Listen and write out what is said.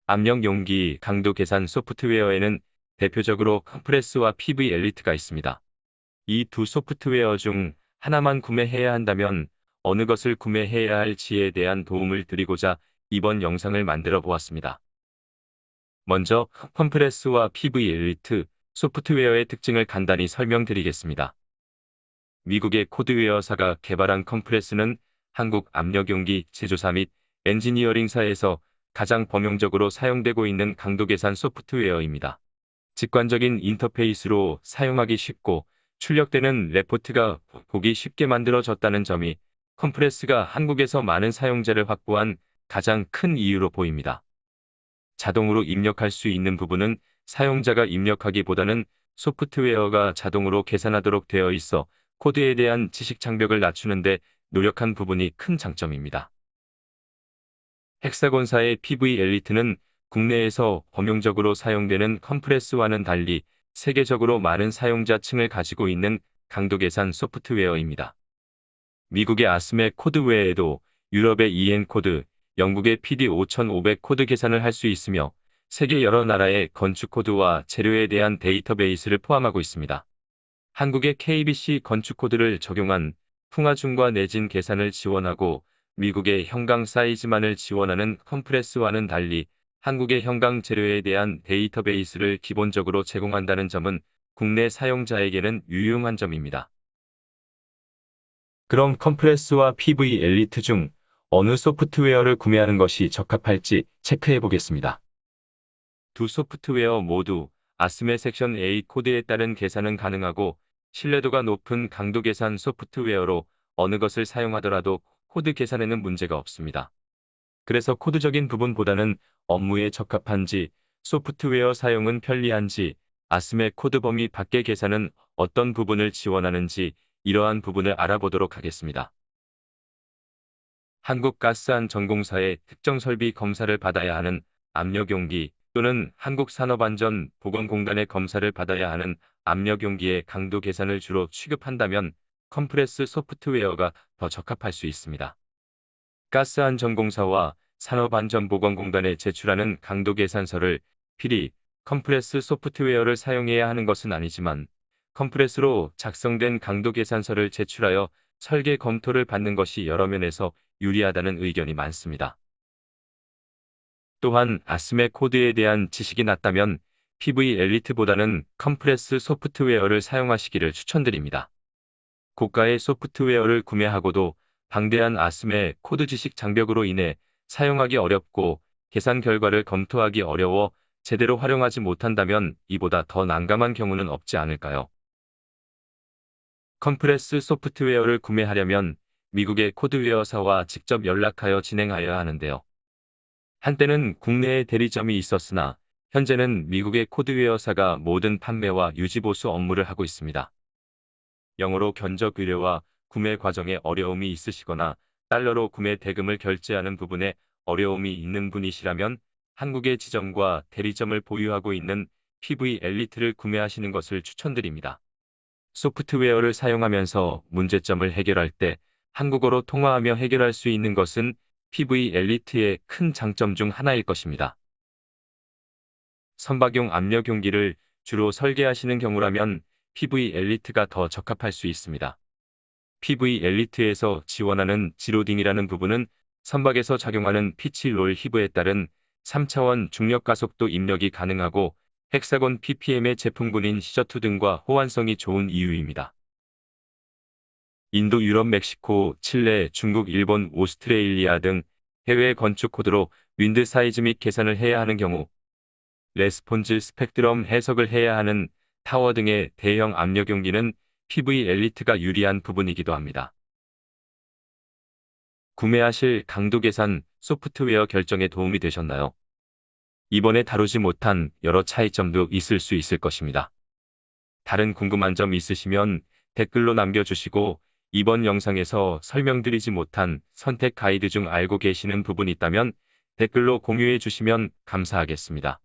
압력 용기 강도 계산 소프트웨어에는 대표적으로 컴프레스와 PV 엘리트가 있습니다. 이 두 소프트웨어 중 하나만 구매해야 한다면 어느 것을 구매해야 할지에 대한 도움을 드리고자 이번 영상을 만들어 보았습니다. 먼저 컴프레스와 PV 엘리트 소프트웨어의 특징을 간단히 설명드리겠습니다. 미국의 코드웨어사가 개발한 컴프레스는 한국 압력용기 제조사 및 엔지니어링사에서 가장 범용적으로 사용되고 있는 강도 계산 소프트웨어입니다. 직관적인 인터페이스로 사용하기 쉽고 출력되는 레포트가 보기 쉽게 만들어졌다는 점이 컴프레스가 한국에서 많은 사용자를 확보한 가장 큰 이유로 보입니다. 자동으로 입력할 수 있는 부분은 사용자가 입력하기보다는 소프트웨어가 자동으로 계산하도록 되어 있어 코드에 대한 지식 장벽을 낮추는 데 노력한 부분이 큰 장점입니다. 헥사곤사의 PV 엘리트는 국내에서 범용적으로 사용되는 컴프레스와는 달리 세계적으로 많은 사용자층을 가지고 있는 강도 계산 소프트웨어입니다. 미국의 아스메 코드 외에도 유럽의 EN 코드, 영국의 PD5500 코드 계산을 할 수 있으며 세계 여러 나라의 건축 코드와 재료에 대한 데이터베이스를 포함하고 있습니다. 한국의 KBC 건축 코드를 적용한 풍화중과 내진 계산을 지원하고 미국의 형광 사이즈만을 지원하는 컴프레스와는 달리 한국의 형광 재료에 대한 데이터베이스를 기본적으로 제공한다는 점은 국내 사용자에게는 유용한 점입니다. 그럼 컴프레스와 PV 엘리트 중 어느 소프트웨어를 구매하는 것이 적합할지 체크해 보겠습니다. 두 소프트웨어 모두 아스메 섹션 A 코드에 따른 계산은 가능하고 신뢰도가 높은 강도 계산 소프트웨어로 어느 것을 사용하더라도 코드 계산에는 문제가 없습니다. 그래서 코드적인 부분보다는 업무에 적합한지, 소프트웨어 사용은 편리한지, 아스메 코드 범위 밖의 계산은 어떤 부분을 지원하는지 이러한 부분을 알아보도록 하겠습니다. 한국가스안전공사의 특정 설비 검사를 받아야 하는 압력용기 또는 한국산업안전보건공단의 검사를 받아야 하는 압력용기의 강도 계산을 주로 취급한다면 컴프레스 소프트웨어가 더 적합할 수 있습니다. 가스안전공사와 산업안전보건공단에 제출하는 강도 계산서를 필히 컴프레스 소프트웨어를 사용해야 하는 것은 아니지만 컴프레스로 작성된 강도 계산서를 제출하여 설계 검토를 받는 것이 여러 면에서 유리하다는 의견이 많습니다. 또한 아스메 코드에 대한 지식이 낮다면 PV 엘리트보다는 컴프레스 소프트웨어를 사용하시기를 추천드립니다. 고가의 소프트웨어를 구매하고도 방대한 아스메 코드 지식 장벽으로 인해 사용하기 어렵고 계산 결과를 검토하기 어려워 제대로 활용하지 못한다면 이보다 더 난감한 경우는 없지 않을까요? 컴프레스 소프트웨어를 구매하려면 미국의 코드웨어사와 직접 연락하여 진행하여야 하는데요. 한때는 국내에 대리점이 있었으나 현재는 미국의 코드웨어사가 모든 판매와 유지보수 업무를 하고 있습니다. 영어로 견적 의뢰와 구매 과정에 어려움이 있으시거나 달러로 구매 대금을 결제하는 부분에 어려움이 있는 분이시라면 한국의 지점과 대리점을 보유하고 있는 PV 엘리트를 구매하시는 것을 추천드립니다. 소프트웨어를 사용하면서 문제점을 해결할 때 한국어로 통화하며 해결할 수 있는 것은 PV 엘리트의 큰 장점 중 하나일 것입니다. 선박용 압력용기를 주로 설계하시는 경우라면 PV 엘리트가 더 적합할 수 있습니다. PV 엘리트에서 지원하는 지로딩이라는 부분은 선박에서 작용하는 피치 롤 히브에 따른 3차원 중력 가속도 입력이 가능하고 헥사곤 PPM의 제품군인 시저2 등과 호환성이 좋은 이유입니다. 인도, 유럽, 멕시코, 칠레, 중국, 일본, 오스트레일리아 등 해외 건축 코드로 윈드 사이즈 및 계산을 해야 하는 경우 레스폰즈 스펙트럼 해석을 해야 하는 타워 등의 대형 압력용기는 PV 엘리트가 유리한 부분이기도 합니다. 구매하실 강도 계산 소프트웨어 결정에 도움이 되셨나요? 이번에 다루지 못한 여러 차이점도 있을 수 있을 것입니다. 다른 궁금한 점 있으시면 댓글로 남겨주시고 이번 영상에서 설명드리지 못한 선택 가이드 중 알고 계시는 부분이 있다면 댓글로 공유해 주시면 감사하겠습니다.